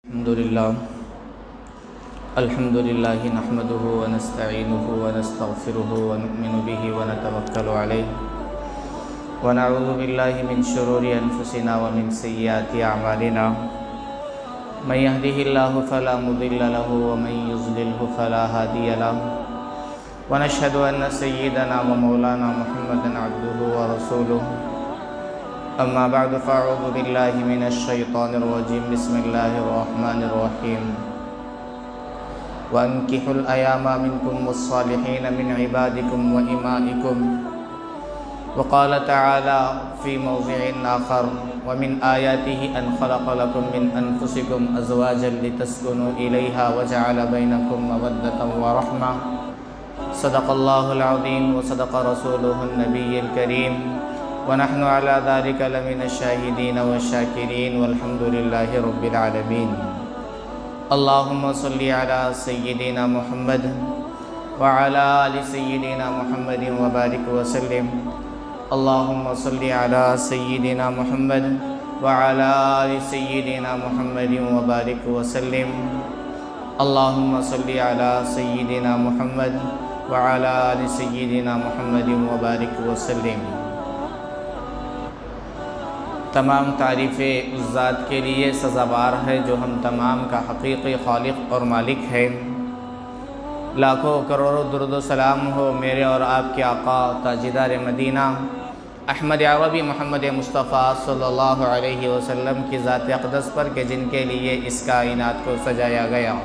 الحمد لله نحمده ونستعينه ونستغفره ونؤمن به ونتوكل عليه ونعوذ بالله من شرور أنفسنا ومن سيئات أعمالنا من يهده الله فلا مضل له ومن يضلله فلا هادي له ونشهد أن سيدنا ومولانا محمدا عبده ورسوله أما بعد فأعوذ بالله من الشيطان الرجيم بسم الله الرحمن الرحيم وأنكحوا الأيام منكم والصالحين من عبادكم وإمائكم وقال تعالى في موضع آخر ومن آياته أن خلق لكم من أنفسكم أزواجا لتسكنوا إليها وجعل بينكم مودة ورحمة صدق الله العظيم وصدق رسوله النبي الكريم ونحن على ذلك لمن الشاهدين والشاكرين والحمد لله رب العالمين اللهم صل على سيدنا محمد وعلى آل سيدنا محمد وبارك وسلم اللهم صل على سيدنا محمد وعلى آل سيدنا محمد وبارك وسلم اللهم صل على سيدنا محمد وعلى آل سيدنا محمد وبارك وسلم۔ تمام تعریفیں اس ذات کے لیے سزاوار ہے جو ہم تمام کا حقیقی خالق اور مالک ہے۔ لاکھوں کروڑوں درود و سلام ہو میرے اور آپ کے آقا تاجدار مدینہ احمد عربی محمد مصطفیٰ صلی اللہ علیہ وسلم کی ذات اقدس پر کہ جن کے لیے اس کائنات کو سجایا گیا۔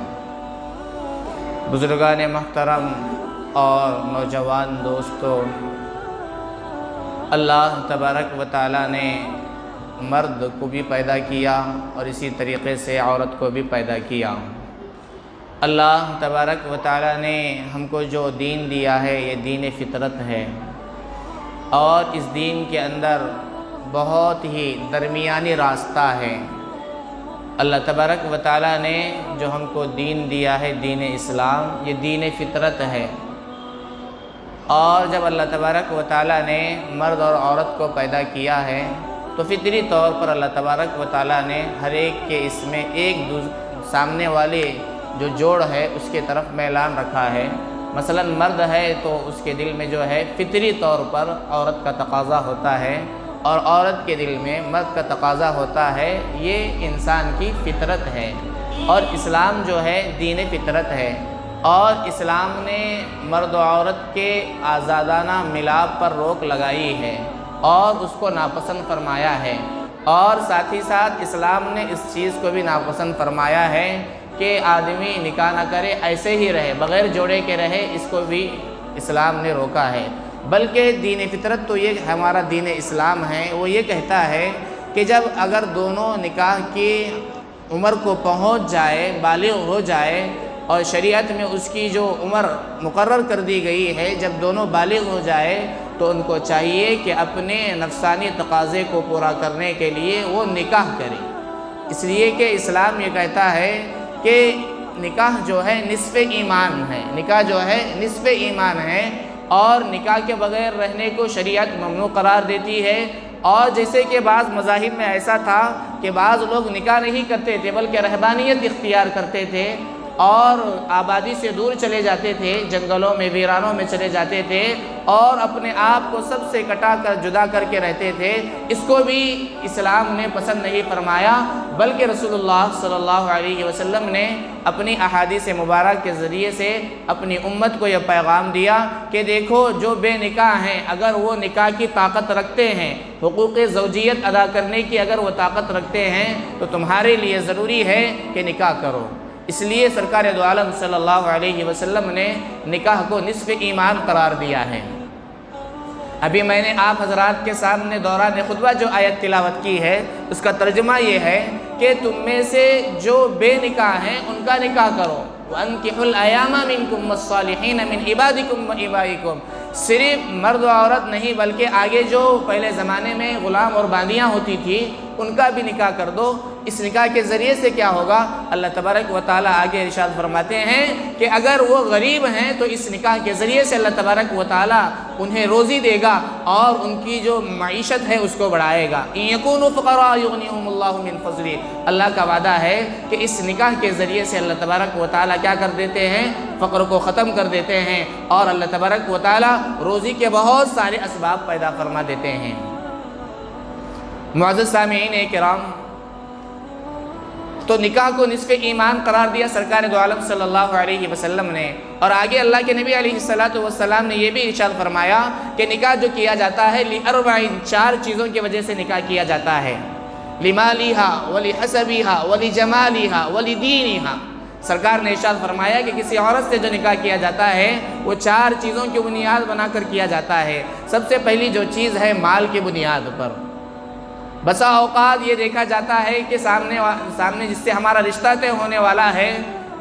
بزرگان محترم اور نوجوان دوستو، اللہ تبارک و تعالیٰ نے مرد کو بھی پیدا کیا اور اسی طریقے سے عورت کو بھی پیدا کیا۔ اللہ تبارک و تعالیٰ نے ہم کو جو دین دیا ہے یہ دین فطرت ہے، اور اس دین کے اندر بہت ہی درمیانی راستہ ہے۔ اللہ تبارک و تعالیٰ نے جو ہم کو دین دیا ہے دین اسلام، یہ دین فطرت ہے۔ اور جب اللہ تبارک و تعالیٰ نے مرد اور عورت کو پیدا کیا ہے تو فطری طور پر اللہ تبارک و تعالیٰ نے ہر ایک کے اس میں سامنے والے جو جوڑ ہے اس کے طرف میلان رکھا ہے۔ مثلا مرد ہے تو اس کے دل میں جو ہے فطری طور پر عورت کا تقاضا ہوتا ہے، اور عورت کے دل میں مرد کا تقاضا ہوتا ہے۔ یہ انسان کی فطرت ہے، اور اسلام جو ہے دین فطرت ہے، اور اسلام نے مرد و عورت کے آزادانہ ملاپ پر روک لگائی ہے اور اس کو ناپسند فرمایا ہے۔ اور ساتھ ہی ساتھ اسلام نے اس چیز کو بھی ناپسند فرمایا ہے کہ آدمی نکاح نہ کرے، ایسے ہی رہے، بغیر جوڑے کے رہے، اس کو بھی اسلام نے روکا ہے۔ بلکہ دین فطرت تو یہ ہمارا دین اسلام ہے، وہ یہ کہتا ہے کہ جب اگر دونوں نکاح کی عمر کو پہنچ جائے، بالغ ہو جائے، اور شریعت میں اس کی جو عمر مقرر کر دی گئی ہے، جب دونوں بالغ ہو جائے تو ان کو چاہیے کہ اپنے نفسانی تقاضے کو پورا کرنے کے لیے وہ نکاح کرے۔ اس لیے کہ اسلام یہ کہتا ہے کہ نکاح جو ہے نصف ایمان ہے، نکاح جو ہے نصف ایمان ہے، اور نکاح کے بغیر رہنے کو شریعت ممنوع قرار دیتی ہے۔ اور جیسے کہ بعض مذاہب میں ایسا تھا کہ بعض لوگ نکاح نہیں کرتے تھے بلکہ رہبانیت اختیار کرتے تھے اور آبادی سے دور چلے جاتے تھے، جنگلوں میں ویرانوں میں چلے جاتے تھے اور اپنے آپ کو سب سے کٹا کر جدا کر کے رہتے تھے۔ اس کو بھی اسلام نے پسند نہیں فرمایا، بلکہ رسول اللہ صلی اللہ علیہ وسلم نے اپنی احادیث مبارک کے ذریعے سے اپنی امت کو یہ پیغام دیا کہ دیکھو جو بے نکاح ہیں اگر وہ نکاح کی طاقت رکھتے ہیں، حقوق زوجیت ادا کرنے کی اگر وہ طاقت رکھتے ہیں تو تمہارے لیے ضروری ہے کہ نکاح کرو۔ اس لیے سرکار دو عالم صلی اللہ علیہ وسلم نے نکاح کو نصف ایمان قرار دیا ہے۔ ابھی میں نے آپ حضرات کے سامنے دوران خطبہ جو آیت تلاوت کی ہے اس کا ترجمہ یہ ہے کہ تم میں سے جو بے نکاح ہیں ان کا نکاح کرو۔ وَأَنْكِحُوا الْأَيَامَ مِنْكُمْ وَالصَّالِحِينَ مِنْ عِبَادِكُمْ وَإِمَائِكُمْ، صرف مرد و عورت نہیں بلکہ آگے جو پہلے زمانے میں غلام اور باندیاں ہوتی تھی ان کا بھی نکاح کر دو، اس نکاح کے ذریعے سے کیا ہوگا؟ اللہ تبارک و تعالیٰ آگے ارشاد فرماتے ہیں کہ اگر وہ غریب ہیں تو اس نکاح کے ذریعے سے اللہ تبارک و تعالیٰ انہیں روزی دے گا اور ان کی جو معیشت ہے اس کو بڑھائے گا۔ ان یکونوا فقراء یغنیہم اللہ من فضلہ، اللہ کا وعدہ ہے کہ اس نکاح کے ذریعے سے اللہ تبارک و تعالیٰ کیا کر دیتے ہیں؟ فقر کو ختم کر دیتے ہیں اور اللہ تبارک و تعالیٰ روزی کے بہت سارے اسباب پیدا فرما دیتے ہیں۔ معزز سامعین کرام، تو نکاح کو نصف ایمان قرار دیا سرکار دو عالم صلی اللہ علیہ وسلم نے، اور آگے اللہ کے نبی علیہ السلام نے یہ بھی ارشاد فرمایا کہ نکاح جو کیا جاتا ہے لِأَرْبَعٍ، 4 چیزوں کی وجہ سے نکاح کیا جاتا ہے، لِمَالِهَا وَلِحَسَبِهَا وَلِجَمَالِهَا وَلِدِينِهَا۔ سرکار نے ارشاد فرمایا کہ کسی عورت سے جو نکاح کیا جاتا ہے وہ 4 چیزوں کی بنیاد بنا کر کیا جاتا ہے۔ سب سے پہلی جو چیز ہے مال کی بنیاد پر۔ بسا اوقات یہ دیکھا جاتا ہے کہ سامنے جس سے ہمارا رشتہ طے ہونے والا ہے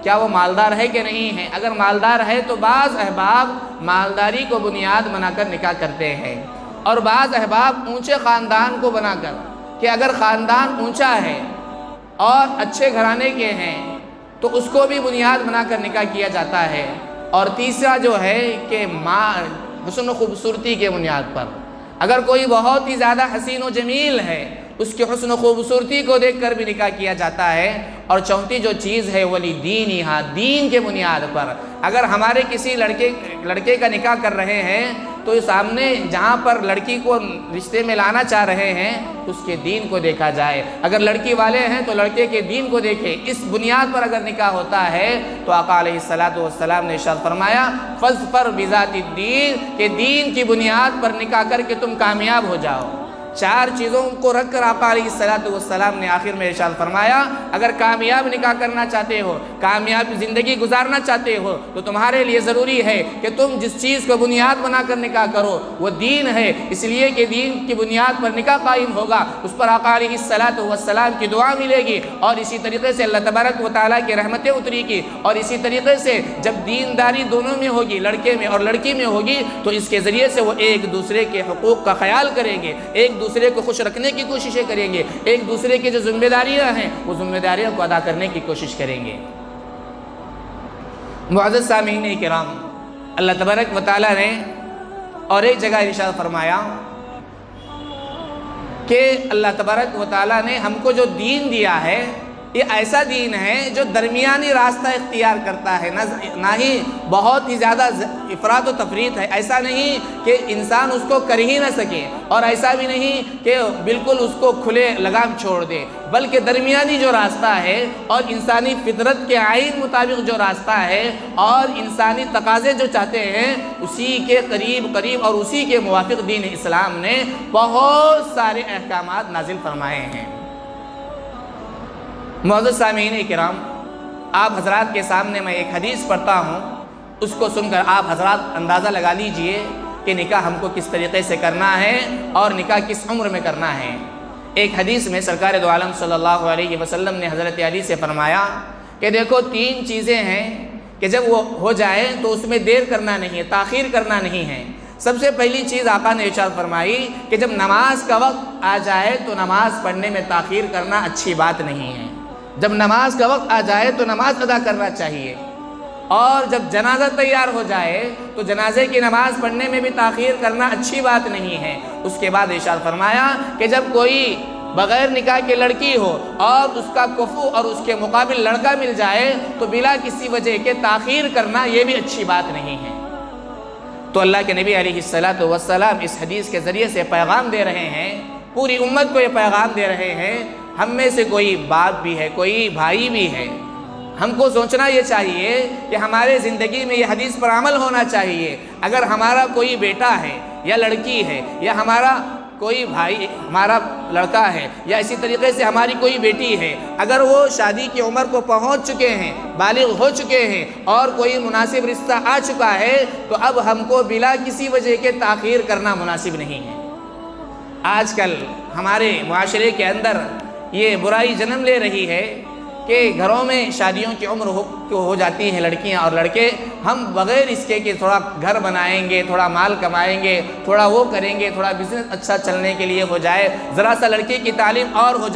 کیا وہ مالدار ہے کہ نہیں ہے۔ اگر مالدار ہے تو بعض احباب مالداری کو بنیاد بنا کر نکاح کرتے ہیں، اور بعض احباب اونچے خاندان کو بنا کر کہ اگر خاندان اونچا ہے اور اچھے گھرانے کے ہیں تو اس کو بھی بنیاد بنا کر نکاح کیا جاتا ہے۔ اور تیسرا جو ہے کہ حسن و خوبصورتی کے بنیاد پر، اگر کوئی بہت ہی زیادہ حسین و جمیل ہے اس کے حسن و خوبصورتی کو دیکھ کر بھی نکاح کیا جاتا ہے۔ اور چوتھی جو چیز ہے وَلِدِينِهَا، دین کے بنیاد پر، اگر ہمارے کسی لڑکے کا نکاح کر رہے ہیں تو سامنے جہاں پر لڑکی کو رشتے میں لانا چاہ رہے ہیں اس کے دین کو دیکھا جائے، اگر لڑکی والے ہیں تو لڑکے کے دین کو دیکھیں۔ اس بنیاد پر اگر نکاح ہوتا ہے تو آقا علیہ السلام نے ارشاد فرمایا فَاظْفَرْ بِذَاتِ الدِّينِ، کہ دین کی بنیاد پر نکاح کر کے تم کامیاب ہو جاؤ۔ 4 چیزوں کو رکھ کر آقا علیہ السلام نے آخر میں ارشاد فرمایا اگر کامیاب نکاح کرنا چاہتے ہو، کامیاب زندگی گزارنا چاہتے ہو تو تمہارے لیے ضروری ہے کہ تم جس چیز کو بنیاد بنا کر نکاح کرو وہ دین ہے، اس لیے کہ دین کی بنیاد پر نکاح قائم ہوگا، اس پر آقا علیہ السلام کی دعا ملے گی، اور اسی طریقے سے اللہ تبارک و تعالیٰ کی رحمتیں اتری گی، اور اسی طریقے سے جب دینداری دونوں میں ہوگی، لڑکے میں اور لڑکی میں ہوگی، تو اس کے ذریعے سے وہ ایک دوسرے کے حقوق کا خیال کریں گے، ایک دوسرے کو خوش رکھنے کی کوششیں کریں گے، ایک دوسرے کی جو ذمہ داریاں ہیں وہ ذمہ داریوں کو ادا کرنے کی کوشش کریں گے۔ معزز سامعین کرام، اللہ تبارک و تعالیٰ نے اور ایک جگہ ارشاد فرمایا کہ اللہ تبارک و تعالیٰ نے ہم کو جو دین دیا ہے یہ ایسا دین ہے جو درمیانی راستہ اختیار کرتا ہے، نہ ہی بہت ہی زیادہ افراط و تفریط ہے، ایسا نہیں کہ انسان اس کو کر ہی نہ سکے، اور ایسا بھی نہیں کہ بالکل اس کو کھلے لگام چھوڑ دے، بلکہ درمیانی جو راستہ ہے اور انسانی فطرت کے آئین مطابق جو راستہ ہے اور انسانی تقاضے جو چاہتے ہیں اسی کے قریب اور اسی کے موافق دین اسلام نے بہت سارے احکامات نازل فرمائے ہیں۔ معزز سامعین کرام، آپ حضرات کے سامنے میں ایک حدیث پڑھتا ہوں، اس کو سن کر آپ حضرات اندازہ لگا لیجئے کہ نکاح ہم کو کس طریقے سے کرنا ہے اور نکاح کس عمر میں کرنا ہے۔ ایک حدیث میں سرکار دو عالم صلی اللہ علیہ وسلم نے حضرت علی سے فرمایا کہ دیکھو 3 چیزیں ہیں کہ جب وہ ہو جائے تو اس میں دیر کرنا نہیں ہے، تاخیر کرنا نہیں ہے۔ سب سے پہلی چیز آقا نے ارشاد فرمائی کہ جب نماز کا وقت آ جائے تو نماز پڑھنے میں تاخیر کرنا اچھی بات نہیں ہے۔ جب نماز کا وقت آ جائے تو نماز ادا کرنا چاہیے، اور جب جنازہ تیار ہو جائے تو جنازے کی نماز پڑھنے میں بھی تاخیر کرنا اچھی بات نہیں ہے۔ اس کے بعد ارشاد فرمایا کہ جب کوئی بغیر نکاح کی لڑکی ہو اور اس کا کفو اور اس کے مقابل لڑکا مل جائے تو بلا کسی وجہ کے تاخیر کرنا یہ بھی اچھی بات نہیں ہے۔ تو اللہ کے نبی علیہ السلام اس حدیث کے ذریعے سے پیغام دے رہے ہیں، پوری امت کو یہ پیغام دے رہے ہیں، ہم میں سے کوئی باپ بھی ہے، کوئی بھائی بھی ہے، ہم کو سوچنا یہ چاہیے کہ ہمارے زندگی میں یہ حدیث پر عمل ہونا چاہیے۔ اگر ہمارا کوئی بیٹا ہے یا لڑکی ہے یا ہمارا کوئی بھائی ہمارا لڑکا ہے یا اسی طریقے سے ہماری کوئی بیٹی ہے، اگر وہ شادی کی عمر کو پہنچ چکے ہیں، بالغ ہو چکے ہیں اور کوئی مناسب رشتہ آ چکا ہے تو اب ہم کو بلا کسی وجہ کے تاخیر کرنا مناسب نہیں ہے۔ آج کل ہمارے معاشرے کے اندر یہ برائی جنم لے رہی ہے کہ گھروں میں شادیوں کی عمر ہو جاتی ہیں لڑکیاں اور لڑکے، ہم بغیر اس کے کہ تھوڑا گھر بنائیں گے، تھوڑا مال کمائیں گے، تھوڑا وہ کریں گے، تھوڑا بزنس اچھا چلنے کے لیے ہو جائے، ذرا سا لڑکی کی تعلیم اور ہو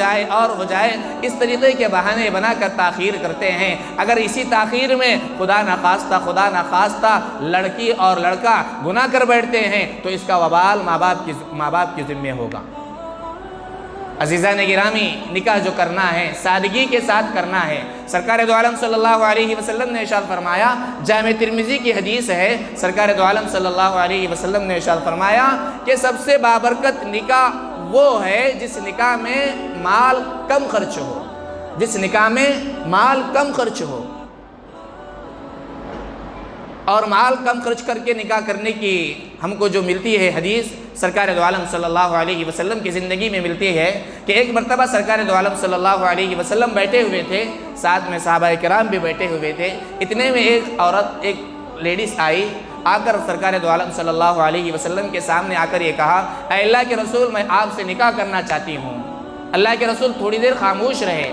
جائے، اس طریقے کے بہانے بنا کر تاخیر کرتے ہیں۔ اگر اسی تاخیر میں خدا نخواستہ لڑکی اور لڑکا گناہ کر بیٹھتے ہیں تو اس کا وبال ماں باپ کی ذمہ ہوگا۔ عزیزان گرامی، نکاح جو کرنا ہے سادگی کے ساتھ کرنا ہے۔ سرکار دو عالم صلی اللہ علیہ وسلم نے ارشاد فرمایا، جامع ترمذی کی حدیث ہے، سرکار دو عالم صلی اللہ علیہ وسلم نے ارشاد فرمایا کہ سب سے بابرکت نکاح وہ ہے جس نکاح میں مال کم خرچ ہو، جس نکاح میں مال کم خرچ ہو۔ اور مال کم خرچ کر کے نکاح کرنے کی ہم کو جو ملتی ہے حدیث سرکار دو عالم صلی اللہ علیہ وسلم کی زندگی میں ملتی ہے کہ ایک مرتبہ سرکار دو عالم صلی اللہ علیہ وسلم بیٹھے ہوئے تھے، ساتھ میں صحابہ کرام بھی بیٹھے ہوئے تھے۔ اتنے میں ایک لیڈیز آئی، آ کر سرکار دو عالم صلی اللہ علیہ وسلم کے سامنے آ کر یہ کہا، اے اللہ کے رسول، میں آپ سے نکاح کرنا چاہتی ہوں۔ اللہ کے رسول تھوڑی دیر خاموش رہے،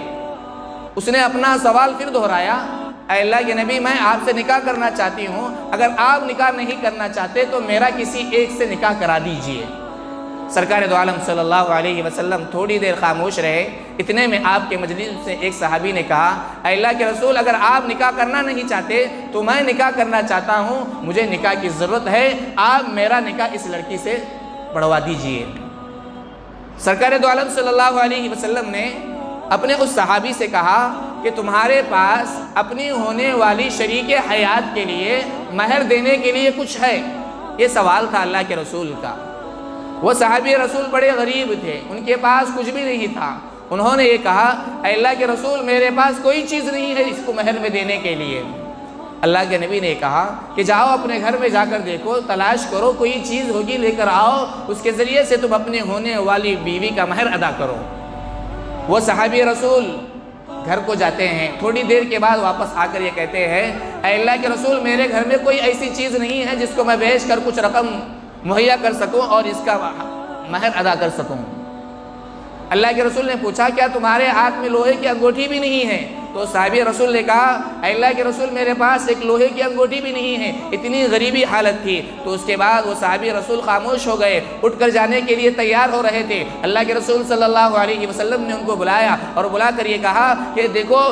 اس نے اپنا سوال پھر دہرایا، اے اللہ کے نبی، میں آپ سے نکاح کرنا چاہتی ہوں، اگر آپ نکاح نہیں کرنا چاہتے تو میرا کسی ایک سے نکاح کرا دیجئے۔ سرکار دو عالم صلی اللہ علیہ وسلم تھوڑی دیر خاموش رہے، اتنے میں آپ کے مجلس سے ایک صحابی نے کہا، اے اللہ کے رسول، اگر آپ نکاح کرنا نہیں چاہتے تو میں نکاح کرنا چاہتا ہوں، مجھے نکاح کی ضرورت ہے، آپ میرا نکاح اس لڑکی سے پڑھوا دیجئے۔ سرکار دو عالم صلی اللہ علیہ وسلم نے اپنے اس صحابی سے کہا کہ تمہارے پاس اپنی ہونے والی شریک حیات کے لیے مہر دینے کے لیے کچھ ہے؟ یہ سوال تھا اللہ کے رسول کا۔ وہ صحابی رسول بڑے غریب تھے، ان کے پاس کچھ بھی نہیں تھا۔ انہوں نے یہ کہا، اے اللہ کے رسول، میرے پاس کوئی چیز نہیں ہے اس کو مہر میں دینے کے لیے۔ اللہ کے نبی نے کہا کہ جاؤ اپنے گھر میں جا کر دیکھو، تلاش کرو، کوئی چیز ہوگی لے کر آؤ، اس کے ذریعے سے تم اپنے ہونے والی بیوی کا مہر ادا کرو۔ وہ صحابی رسول گھر کو جاتے ہیں، تھوڑی دیر کے بعد واپس آ کر یہ کہتے ہیں، اے اللہ کے رسول، میرے گھر میں کوئی ایسی چیز نہیں ہے جس کو میں بیچ کر کچھ رقم مہیا کر سکوں اور اس کا مہر ادا کر سکوں۔ اللہ کے رسول نے پوچھا، کیا تمہارے ہاتھ میں لوہے کی انگوٹھی بھی نہیں ہے؟ تو صحابی رسول نے کہا، اے اللہ کے رسول، میرے پاس ایک لوہے کی انگوٹھی بھی نہیں ہے۔ اتنی غریبی حالت تھی۔ تو اس کے بعد وہ صحابی رسول خاموش ہو گئے، اٹھ کر جانے کے لیے تیار ہو رہے تھے۔ اللہ کے رسول صلی اللہ علیہ وسلم نے ان کو بلایا اور بلا کر یہ کہا کہ دیکھو،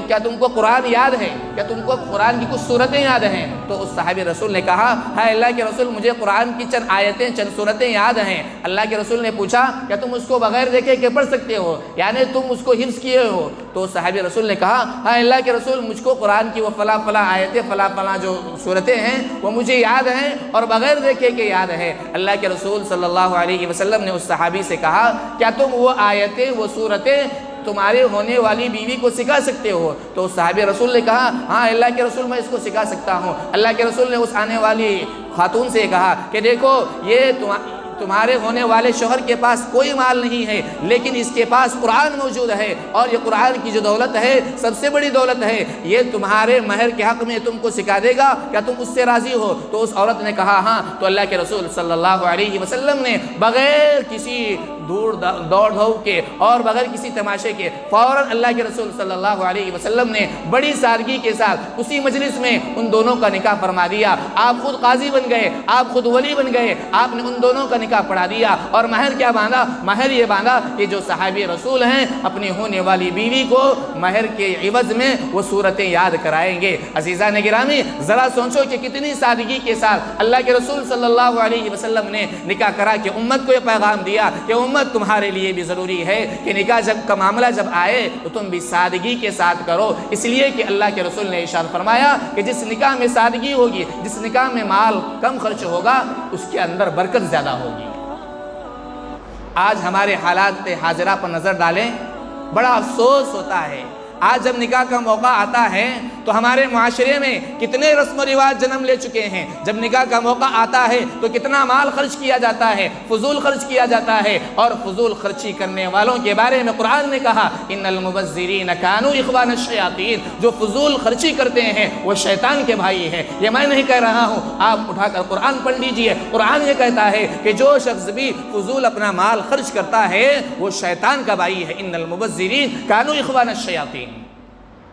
کیا تم کو قرآن یاد ہے؟ کیا تم کو قرآن کی کچھ صورتیں یاد ہیں؟ تو اس صحابی رسول نے کہا، ہاں اللہ کے رسول، مجھے قرآن کی چند آیتیں، چند صورتیں یاد ہیں۔ اللہ کے رسول نے پوچھا، کیا تم اس کو بغیر دیکھے کہ پڑھ سکتے ہو؟ یعنی تم اس کو حفظ کیے ہو؟ تو صحابی رسول نے کہا، ہاں اللہ کے رسول، مجھ کو قرآن کی وہ فلاں آیتیں، فلاں جو صورتیں ہیں وہ مجھے یاد ہیں اور بغیر دیکھے کہ یاد ہے۔ اللہ کے رسول صلی اللہ علیہ وسلم نے اس صحابی سے کہا، کیا تم وہ آیتیں، وہ صورتیں تمہارے ہونے والی بیوی کو سکھا سکتے ہو؟ تو صحابی رسول نے کہا، ہاں اللہ کے رسول، میں اس کو سکھا سکتا ہوں۔ اللہ کے رسول نے اس آنے والی خاتون سے کہا کہ دیکھو، یہ تمہارے ہونے والے شوہر کے پاس کوئی مال نہیں ہے، لیکن اس کے پاس قرآن موجود ہے، اور یہ قرآن کی جو دولت ہے سب سے بڑی دولت ہے، یہ تمہارے مہر کے حق میں تم کو سکھا دے گا، کیا تم اس سے راضی ہو؟ تو اس عورت نے کہا ہاں۔ تو اللہ کے رسول صلی اللہ علیہ وسلم نے بغیر کسی دوڑ دھوپ کے اور بغیر کسی تماشے کے فوراً اللہ کے رسول صلی اللہ علیہ وسلم نے بڑی سادگی کے ساتھ اسی مجلس میں ان دونوں کا نکاح فرما دیا۔ آپ خود قاضی بن گئے، آپ خود ولی بن گئے، آپ نے ان دونوں کا نکاح پڑھا دیا۔ اور مہر کیا باندھا؟ مہر یہ باندھا کہ جو صحابی رسول ہیں اپنی ہونے والی بیوی کو مہر کے عوض میں وہ صورتیں یاد کرائیں گے۔ عزیزان گرامی، ذرا سوچو کہ کتنی سادگی کے ساتھ اللہ کے رسول صلی اللہ علیہ وسلم نے نکاح کرا کے امت کو یہ پیغام دیا کہ امت تمہارے لیے بھی ضروری ہے کہ نکاح کا معاملہ جب آئے تو تم بھی سادگی کے ساتھ کرو، اس لیے کہ اللہ کے رسول نے ارشاد فرمایا کہ جس نکاح میں سادگی ہوگی، جس نکاح میں مال کم خرچ ہوگا، اس کے اندر برکت زیادہ ہوگی۔ آج ہمارے حالات حاضرہ پر نظر ڈالیں، بڑا افسوس ہوتا ہے۔ آج جب نکاح کا موقع آتا ہے تو ہمارے معاشرے میں کتنے رسم و رواج جنم لے چکے ہیں۔ جب نکاح کا موقع آتا ہے تو کتنا مال خرچ کیا جاتا ہے، فضول خرچ کیا جاتا ہے، اور فضول خرچی کرنے والوں کے بارے میں قرآن نے کہا، ان المبذرین کانوا اخوان الشیاطین، جو فضول خرچی کرتے ہیں وہ شیطان کے بھائی ہیں۔ یہ میں نہیں کہہ رہا ہوں، آپ اٹھا کر قرآن پڑھ لیجئے۔ قرآن یہ کہتا ہے کہ جو شخص بھی فضول اپنا مال خرچ کرتا ہے وہ شیطان کا بھائی ہے۔ ان المبذرین کانوا اخوان الشیاطین۔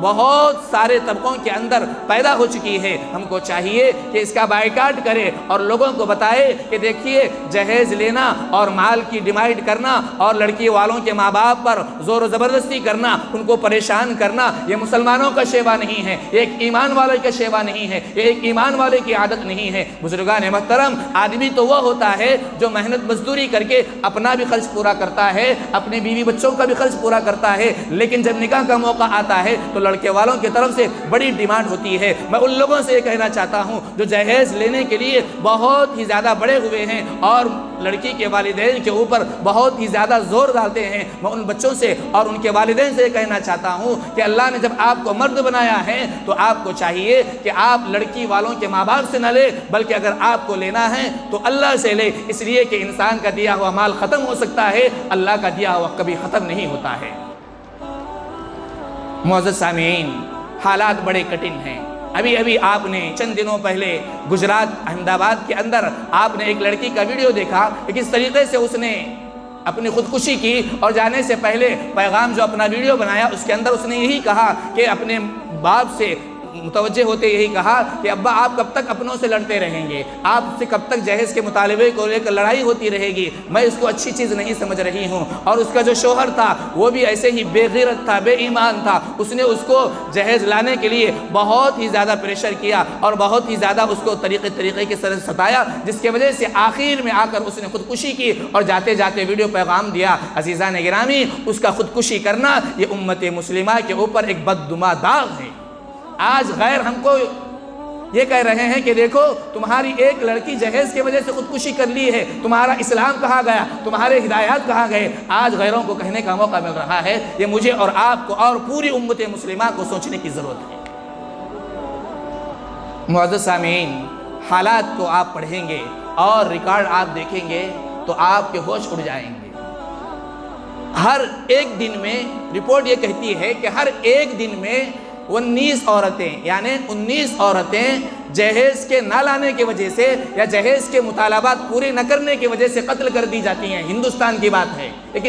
بہت سارے طبقوں کے اندر پیدا ہو چکی ہے۔ ہم کو چاہیے کہ اس کا بائیکاٹ کرے اور لوگوں کو بتائے کہ دیکھیے جہیز لینا اور مال کی ڈیمانڈ کرنا اور لڑکی والوں کے ماں باپ پر زور و زبردستی کرنا، ان کو پریشان کرنا، یہ مسلمانوں کا شیوا نہیں ہے، یہ ایک ایمان والے کا شیوا نہیں ہے، یہ ایک ایمان والے کی عادت نہیں ہے۔ بزرگان محترم، آدمی تو وہ ہوتا ہے جو محنت مزدوری کر کے اپنا بھی خرچ پورا کرتا ہے، اپنے بیوی بچوں کا بھی خرچ پورا کرتا ہے، لیکن جب نکاح کا موقع آتا ہے تو لڑکے والوں کی طرف سے بڑی ڈیمانڈ ہوتی ہے۔ میں ان لوگوں سے یہ کہنا چاہتا ہوں جو جہیز لینے کے لیے بہت ہی زیادہ بڑے ہوئے ہیں اور لڑکی کے والدین کے اوپر بہت ہی زیادہ زور ڈالتے ہیں، میں ان بچوں سے اور ان کے والدین سے یہ کہنا چاہتا ہوں کہ اللہ نے جب آپ کو مرد بنایا ہے تو آپ کو چاہیے کہ آپ لڑکی والوں کے ماں باپ سے نہ لے، بلکہ اگر آپ کو لینا ہے تو اللہ سے لے، اس لیے کہ انسان کا دیا ہوا مال ختم ہو سکتا ہے، اللہ کا دیا ہوا کبھی ختم نہیں ہوتا ہے۔ معزز سامعین، حالات بڑے کٹھن ہیں۔ ابھی آپ نے چند دنوں پہلے گجرات احمد آباد کے اندر آپ نے ایک لڑکی کا ویڈیو دیکھا کہ کس طریقے سے اس نے اپنی خودکشی کی، اور جانے سے پہلے پیغام جو اپنا ویڈیو بنایا اس کے اندر اس نے یہی کہا کہ اپنے باپ سے متوجہ ہوتے یہی کہا کہ ابا آپ کب تک اپنوں سے لڑتے رہیں گے، آپ سے کب تک جہیز کے مطالبے کو لے کر لڑائی ہوتی رہے گی، میں اس کو اچھی چیز نہیں سمجھ رہی ہوں۔ اور اس کا جو شوہر تھا وہ بھی ایسے ہی بے غیرت تھا، بے ایمان تھا، اس نے اس کو جہیز لانے کے لیے بہت ہی زیادہ پریشر کیا اور بہت ہی زیادہ اس کو طریقے کے ساتھ ستایا، جس کی وجہ سے آخر میں آ کر اس نے خودکشی کی اور جاتے جاتے ویڈیو پیغام دیا۔ عزیزان گرامی، اس کا خودکشی کرنا یہ امت مسلمہ کے اوپر ایک بددماغ داغ ہے۔ آج غیر ہم کو یہ کہہ رہے ہیں کہ دیکھو تمہاری ایک لڑکی جہیز کی وجہ سے خودکشی کر لی ہے، تمہارا اسلام کہاں گیا، تمہارے ہدایات کہاں گئے۔ آج غیروں کو کہنے کا موقع مل رہا ہے، یہ مجھے اور آپ کو اور پوری امت مسلمہ کو سوچنے کی ضرورت ہے۔ معزز سامعین، حالات کو آپ پڑھیں گے اور ریکارڈ آپ دیکھیں گے تو آپ کے ہوش اڑ جائیں گے۔ ہر ایک دن میں رپورٹ یہ کہتی ہے کہ ہر ایک دن میں 19 عورتیں یعنی 19 عورتیں جہیز کے نہ لانے کی وجہ سے یا جہیز کے مطالبات پورے نہ کرنے کی وجہ سے قتل کر دی جاتی ہیں۔ ہندوستان کی بات ہے، یہ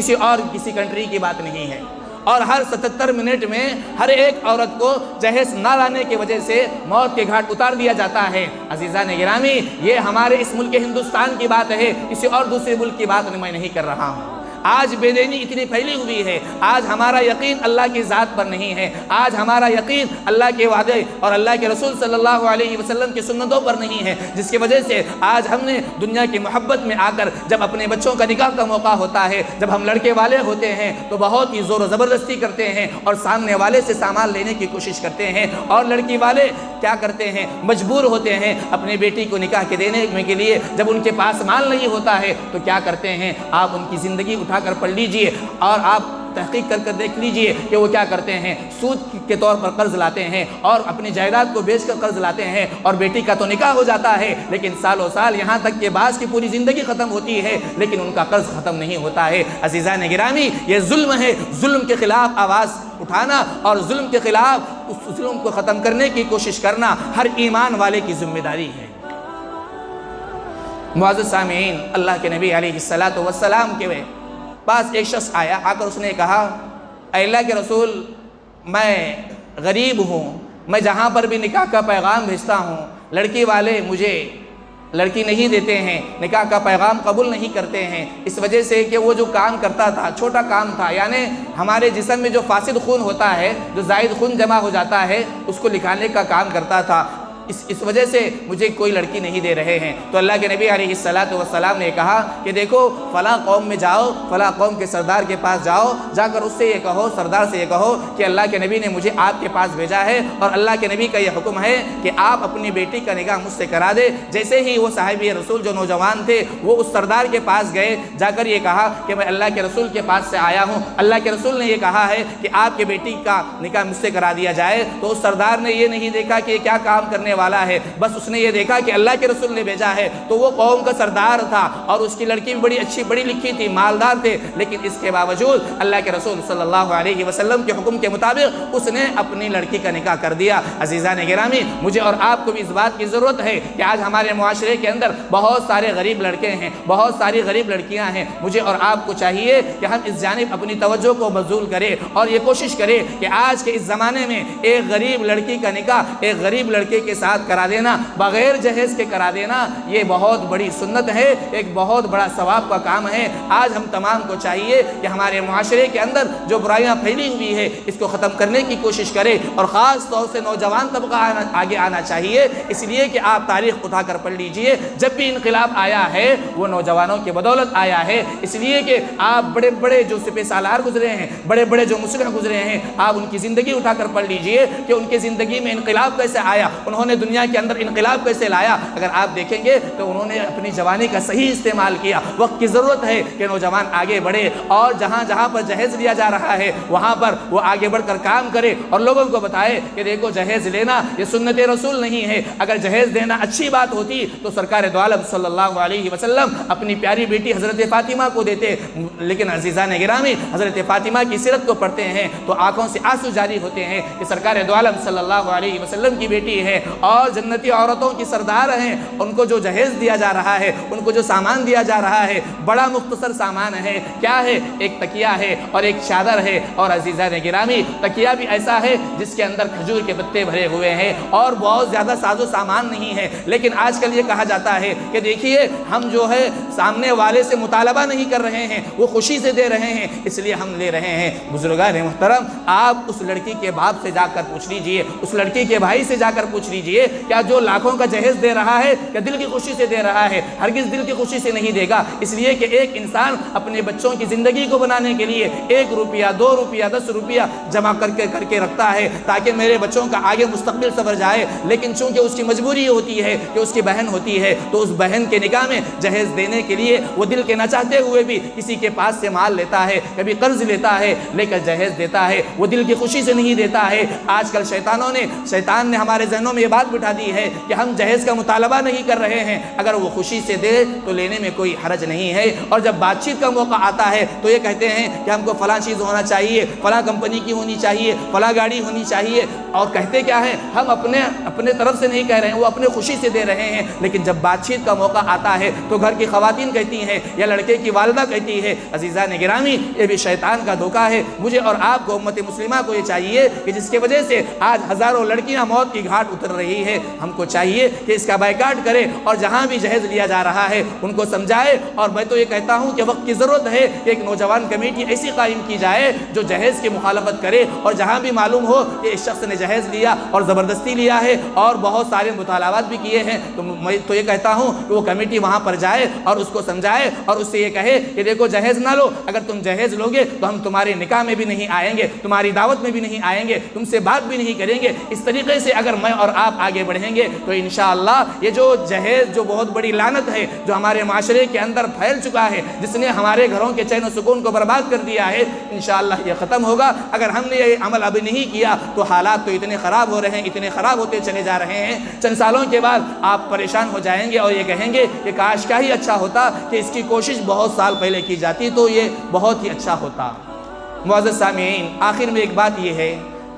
کسی کنٹری کی بات نہیں ہے۔ اور ہر 77 منٹ میں ہر ایک عورت کو جہیز نہ لانے کی وجہ سے موت کے گھاٹ اتار دیا جاتا ہے۔ عزیزان گرامی، یہ ہمارے اس ملک ہندوستان کی بات ہے، کسی اور دوسرے ملک کی بات میں نہیں کر رہا ہوں۔ آج بے دینی اتنی پھیلی ہوئی ہے، آج ہمارا یقین اللہ کی ذات پر نہیں ہے، آج ہمارا یقین اللہ کے وعدے اور اللہ کے رسول صلی اللہ علیہ وسلم کی سنتوں پر نہیں ہے، جس کی وجہ سے آج ہم نے دنیا کی محبت میں آ کر جب اپنے بچوں کا نکاح کا موقع ہوتا ہے، جب ہم لڑکے والے ہوتے ہیں تو بہت ہی زور و زبردستی کرتے ہیں اور سامنے والے سے سامان لینے کی کوشش کرتے ہیں، اور لڑکی والے کیا کرتے ہیں، مجبور ہوتے ہیں اپنے بیٹی کو نکاح کے دینے کے لیے۔ جب ان کے پاس مال نہیں ہوتا ہے تو کیا کرتے ہیں، آپ ان کی زندگی اٹھا کر پڑھ لیجئے اور آپ تحقیق کر دیکھ لیجئے کہ وہ کیا کرتے ہیں، سود کے طور پر قرض لاتے ہیں اور اپنی جائیداد کو بیچ کر قرض لاتے ہیں، اور بیٹی کا تو نکاح ہو جاتا ہے لیکن سالوں سال یہاں تک کہ بعض کی پوری زندگی ختم ہوتی ہے لیکن ان کا قرض ختم نہیں ہوتا ہے۔ عزیزان گرامی، یہ ظلم ہے، ظلم کے خلاف آواز اٹھانا اور ظلم کے خلاف اس ظلم کو ختم کرنے کی کوشش کرنا ہر ایمان والے کی ذمہ داری ہے۔ معزز سامعین، اللہ کے نبی علیہ السلام کے پاس ایک شخص آیا، آ کر اس نے کہا، اے اللہ کے رسول، میں غریب ہوں، میں جہاں پر بھی نکاح کا پیغام بھیجتا ہوں لڑکی والے مجھے لڑکی نہیں دیتے ہیں، نکاح کا پیغام قبول نہیں کرتے ہیں، اس وجہ سے کہ وہ جو کام کرتا تھا چھوٹا کام تھا، یعنی ہمارے جسم میں جو فاسد خون ہوتا ہے، جو زائد خون جمع ہو جاتا ہے، اس کو نکالنے کا کام کرتا تھا، اس وجہ سے مجھے کوئی لڑکی نہیں دے رہے ہیں۔ تو اللہ کے نبی علیہ السلام نے کہا کہ دیکھو فلاں قوم میں جاؤ، فلاں قوم کے سردار کے پاس جاؤ، جا کر اس سے یہ کہو، سردار سے یہ کہو کہ اللہ کے نبی نے مجھے آپ کے پاس بھیجا ہے اور اللہ کے نبی کا یہ حکم ہے کہ آپ اپنی بیٹی کا نکاح مجھ سے کرا دے۔ جیسے ہی وہ صحابی رسول جو نوجوان تھے وہ اس سردار کے پاس گئے، جا کر یہ کہا کہ میں اللہ کے رسول کے پاس سے آیا ہوں، اللہ کے رسول نے یہ کہا ہے کہ آپ کے بیٹی کا نکاح مجھ سے کرا دیا جائے۔ تو اس سردار نے یہ نہیں دیکھا کہ کیا کام کرنے کرنے والا ہے، بس اس نے یہ دیکھا کہ اللہ کے رسول نے بھیجا ہے تو وہ قوم کا سردار تھا اور اس کی لڑکی بھی بڑی اچھی پڑھی لکھی تھی، مالدار تھے، لیکن اس کے باوجود اللہ کے رسول صلی اللہ علیہ وسلم کے حکم کے مطابق اس نے اپنی لڑکی کا نکاح کر دیا۔ عزیزان گرامی، مجھے اور آپ کو بھی اس بات کی ضرورت ہے کہ آج ہمارے معاشرے کے اندر بہت سارے غریب لڑکے ہیں، بہت ساری غریب لڑکیاں ہیں، مجھے اور آپ کو چاہیے کہ ہم اس جانب اپنی توجہ کو مبذول کریں اور یہ کوشش کریں کہ آج کے اس زمانے میں ایک غریب لڑکی کا نکاح ایک غریب لڑکے کے ساتھ کرا دینا، بغیر جہیز کے کرا دینا، یہ بہت بڑی سنت ہے، ایک بہت بڑا ثواب کا کام ہے۔ آج ہم تمام کو چاہیے کہ ہمارے معاشرے کے اندر جو برائیاں پھیلی ہوئی ہے اس کو ختم کرنے کی کوشش کریں، اور خاص طور سے نوجوان طبقہ آگے آنا چاہیے، اس لیے کہ آپ تاریخ اٹھا کر پڑھ لیجئے، جب بھی انقلاب آیا ہے وہ نوجوانوں کی بدولت آیا ہے، اس لیے کہ آپ بڑے بڑے جو سپہ سالار گزرے ہیں، بڑے بڑے جو مصلح گزرے ہیں، آپ ان کی زندگی اٹھا کر پڑھ لیجئے کہ ان کی زندگی میں انقلاب کیسے آیا، انہوں نے دنیا کے اندر انقلاب کیسے لایا۔ اگر آپ دیکھیں گے تو انہوں نے اپنی جوانی کا صحیح استعمال کیا۔ وقت کی ضرورت ہے کہ نوجوان آگے بڑھے اور جہاں جہاں پر جہیز لیا جا رہا ہے وہاں پر وہ آگے بڑھ کر کام کرے اور لوگوں کو بتائے کہ دیکھو جہیز لینا یہ سنت رسول نہیں ہے، اگر جہیز دینا اچھی بات ہوتی تو سرکار دو عالم صلی اللہ علیہ وسلم اپنی پیاری بیٹی حضرت فاطمہ کو دیتے، لیکن عزیزان گرامی حضرت فاطمہ کی سیرت کو پڑھتے ہیں تو آنکھوں سے آنسو جاری ہوتے ہیں کہ سرکار دو عالم صلی اللہ علیہ وسلم کی بیٹی ہے اور جنتی عورتوں کی سردار ہیں، ان کو جو جہیز دیا جا رہا ہے، ان کو جو سامان دیا جا رہا ہے بڑا مختصر سامان ہے، کیا ہے؟ ایک تکیہ ہے اور ایک چادر ہے، اور عزیزان گرامی تکیہ بھی ایسا ہے جس کے اندر کھجور کے پتے بھرے ہوئے ہیں اور بہت زیادہ ساز و سامان نہیں ہے، لیکن آج کل یہ کہا جاتا ہے کہ دیکھیے ہم جو ہے سامنے والے سے مطالبہ نہیں کر رہے ہیں، وہ خوشی سے دے رہے ہیں اس لیے ہم لے رہے ہیں۔ بزرگان محترم، آپ اس لڑکی کے باپ سے جا کر پوچھ لیجئے، اس لڑکی کے بھائی سے جا کر پوچھ لیجئے، کیا جو لاکھوں کا جہیز دے رہا ہے کیا دل کی خوشی سے دے رہا ہے؟ ہرگز دل کی خوشی سے نہیں دے گا، اس لیے کہ ایک انسان اپنے بچوں کی زندگی کو بنانے کے لیے 1 روپیہ 2 روپیہ 10 روپیہ جمع کر کے رکھتا ہے تاکہ میرے بچوں کا آگے مستقبل سنور جائے، لیکن چونکہ اس کی مجبوری ہوتی ہے کہ اس کی بہن ہوتی ہے تو اس بہن کے نکاح میں جہیز دینے کے لیے وہ دل کے نہ چاہتے ہوئے بھی کسی کے پاس سے مال لیتا ہے، کبھی قرض لیتا ہے، لے کر جہیز دیتا ہے، وہ دل کی خوشی سے نہیں دیتا ہے۔ آج کل شیطان نے ہمارے ذہنوں میں یہ بات بٹھا دی ہے کہ ہم جہیز کا مطالبہ نہیں کر رہے ہیں، اگر وہ خوشی سے دے تو لینے میں کوئی حرج نہیں ہے، اور جب بات چیت کا موقع آتا ہے تو یہ کہتے ہیں کہ ہم کو فلاں چیز ہونا چاہیے، فلاں کمپنی کی ہونی چاہیے، فلاں گاڑی ہونی چاہیے، اور کہتے کیا ہیں ہم اپنے طرف سے نہیں کہہ رہے ہیں، وہ اپنے خوشی سے دے رہے ہیں، لیکن جب بات چیت کا موقع آتا ہے تو گھر کی خواتین کہتی ہیں یا لڑکے کی والدہ کہتی ہے۔ عزیزان گرامی، یہ بھی شیطان کا دھوکہ ہے۔ مجھے اور آپ کو امت مسلمہ کو یہ چاہیے کہ جس کی وجہ سے آج ہزاروں لڑکیاں موت کی گھاٹ اتر رہی ہے، ہم کو چاہیے کہ اس کا بائیکاٹ کرے اور جہاں بھی جہیز لیا جا رہا ہے ان کو سمجھائے، اور میں تو یہ کہتا ہوں کہ وقت کی ضرورت ہے کہ ایک نوجوان کمیٹی ایسی قائم کی جائے جو جہیز کی مخالفت کرے، اور جہاں بھی معلوم ہو کہ اس شخص نے جہیز لیا اور زبردستی لیا ہے اور بہت سارے مطالبات بھی کیے ہیں تو میں تو یہ کہتا ہوں کہ وہ کمیٹی وہاں پر جائے اور اس کو سمجھائے اور اس سے یہ کہے کہ دیکھو جہیز نہ لو، اگر تم جہیز لوگے تو ہم تمہارے نکاح میں بھی نہیں آئیں گے، تمہاری دعوت میں بھی نہیں آئیں گے، تم سے بات بھی نہیں کریں گے۔ اس طریقے سے اگر میں اور آپ آگے بڑھیں گے تو انشاءاللہ یہ جو جہیز جو بہت بڑی لعنت ہے جو ہمارے معاشرے کے اندر پھیل چکا ہے، جس نے ہمارے گھروں کے چین و سکون کو برباد کر دیا ہے، انشاءاللہ یہ ختم ہوگا۔ اگر ہم نے یہ عمل ابھی نہیں کیا تو حالات تو اتنے خراب ہو رہے ہیں، اتنے خراب ہوتے چلے جا رہے ہیں، چند سالوں کے بعد آپ پریشان ہو جائیں گے اور یہ کہیں گے کہ کاش کیا ہی اچھا ہوتا کہ اس کی کوشش بہت سال پہلے کی جاتی تو یہ بہت ہی اچھا ہوتا۔ معزز سامعین، آخر میں ایک بات یہ ہے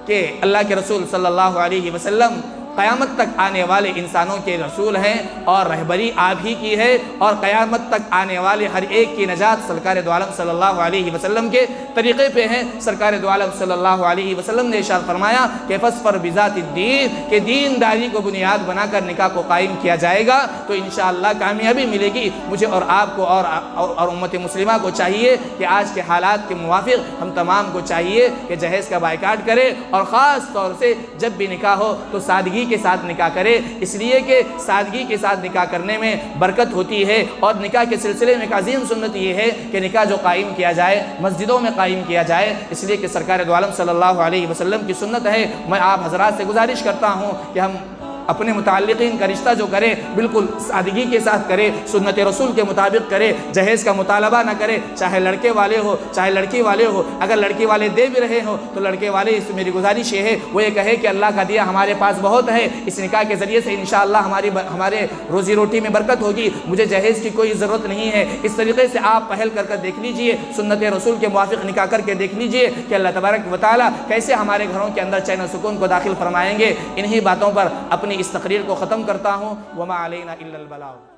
کہ اللہ کے رسول صلی اللہ علیہ وسلم قیامت تک آنے والے انسانوں کے رسول ہیں اور رہبری آپ ہی کی ہے، اور قیامت تک آنے والے ہر ایک کی نجات سرکار دو عالم صلی اللہ علیہ وسلم کے طریقے پہ ہیں۔ سرکار دو عالم صلی اللہ علیہ وسلم نے ارشاد فرمایا کہ فَاصْفَرْ بِذَاتِ الدِّينِ کہ دینداری کو بنیاد بنا کر نکاح کو قائم کیا جائے گا تو انشاءاللہ کامیابی ملے گی۔ مجھے اور آپ کو اور امت مسلمہ کو چاہیے کہ آج کے حالات کے موافق ہم تمام کو چاہیے کہ جہیز کا بائیکاٹ کرے، اور خاص طور سے جب بھی نکاح ہو تو سادگی کے ساتھ نکاح کرے، اس لیے کہ سادگی کے ساتھ نکاح کرنے میں برکت ہوتی ہے، اور نکاح کے سلسلے میں ایک عظیم سنت یہ ہے کہ نکاح جو قائم کیا جائے مسجدوں میں قائم کیا جائے، اس لیے کہ سرکار دو عالم صلی اللہ علیہ وسلم کی سنت ہے۔ میں آپ حضرات سے گزارش کرتا ہوں کہ ہم اپنے متعلقین کا رشتہ جو کرے بالکل سادگی کے ساتھ کرے، سنت رسول کے مطابق کرے، جہیز کا مطالبہ نہ کرے، چاہے لڑکے والے ہو چاہے لڑکی والے ہو۔ اگر لڑکی والے دے بھی رہے ہو تو لڑکے والے اس میری گزارش یہ ہے وہ یہ کہے کہ اللہ کا دیا ہمارے پاس بہت ہے، اس نکاح کے ذریعے سے انشاءاللہ ہمارے روزی روٹی میں برکت ہوگی، مجھے جہیز کی کوئی ضرورت نہیں ہے۔ اس طریقے سے آپ پہل کر دیکھ لیجئے، سنت رسول کے موافق نکاح کر کے دیکھ لیجئے کہ اللہ تبارک و تعالی کیسے ہمارے گھروں کے اندر چین و سکون کو داخل فرمائیں گے۔ انہی باتوں پر اپنی اس تقریر کو ختم کرتا ہوں۔ وما علینا الا البلاغ۔